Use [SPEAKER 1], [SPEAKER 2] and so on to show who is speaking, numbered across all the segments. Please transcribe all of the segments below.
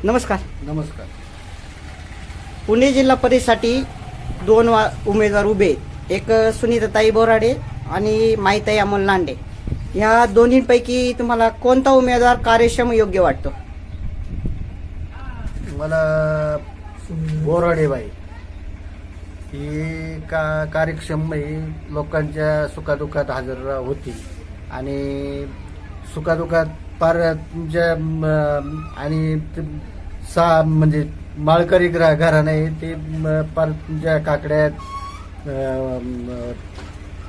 [SPEAKER 1] नमस्कार.
[SPEAKER 2] नमस्कार.
[SPEAKER 1] पुणे जिल्हा परिषदेसाठी दोन उमेदवार उभे आहेत. एक सुनीताताई बोराडे आणि माईताई अमोल लांडे. या दोन्हींपैकी तुम्हाला कोणता उमेदवार कार्यक्षम योग्य वाटतो?
[SPEAKER 2] मला बोराडेबाई ही कार्यक्षम लोकांच्या सुखादुखात हजर होती आणि सुखादुखात पार तुमच्या आणि म्हणजे माळकरी घराणं आहे ते पार तुमच्या काकड्यात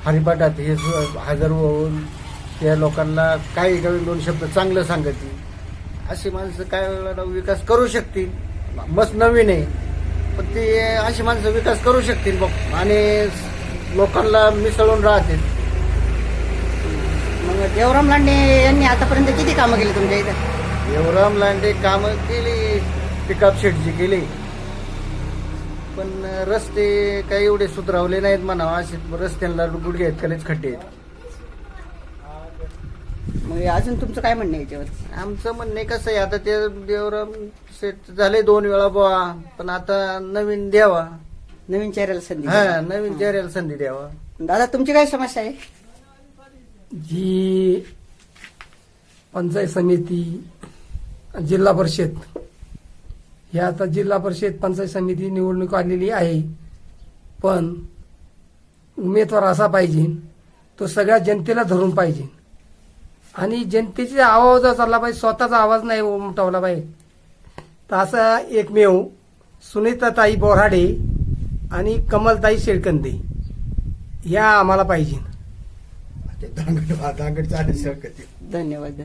[SPEAKER 2] हरिपाठात हे हजर होऊन त्या लोकांना काही दोन शब्द चांगलं सांगतील. अशी माणसं काय वेळेला विकास करू शकतील. मस्त नवीन आहे पण ते अशी माणसं विकास करू शकतील बघ आणि लोकांना मिसळून राहतील.
[SPEAKER 1] मग देवराम लांडे यांनी आतापर्यंत किती कामं केली तुमच्या इथं?
[SPEAKER 2] देवराम लांडे कामं केली, पिकअप शेटची केली, पण रस्ते काही एवढे सुधरवले नाहीत म्हणावं. असे रस्त्यांना गुडघे आहेत, कलेच खड्डे आहेत.
[SPEAKER 1] मग अजून तुमचं काय म्हणणं आहे याच्यावर?
[SPEAKER 2] आमचं म्हणणे कसं आहे, आता ते देवराम शेट झाले 2 वेळा बुवा, पण आता नवीन द्यावा,
[SPEAKER 1] नवीन चेहऱ्याला संधी.
[SPEAKER 2] हा नवीन चेहऱ्याला संधी द्यावा.
[SPEAKER 1] दादा, तुमची काय समस्या आहे?
[SPEAKER 3] जी पंचायत समिती, जिल्हा परिषद, ही आता जिल्हा परिषद पंचायत समिती निवडणूक आलेली आहे, पण उमेदवार असा पाहिजे तो सगळ्या जनतेला धरून पाहिजे आणि जनतेचा आवाज चालला पाहिजे, स्वतःचा आवाज नाही उमटवला पाहिजे. तर असा एकमेव सुनीताताई बोराडे आणि कमलताई शेळकंदे या आम्हाला पाहिजे.
[SPEAKER 2] दांगड चालेल.
[SPEAKER 1] धन्यवाद.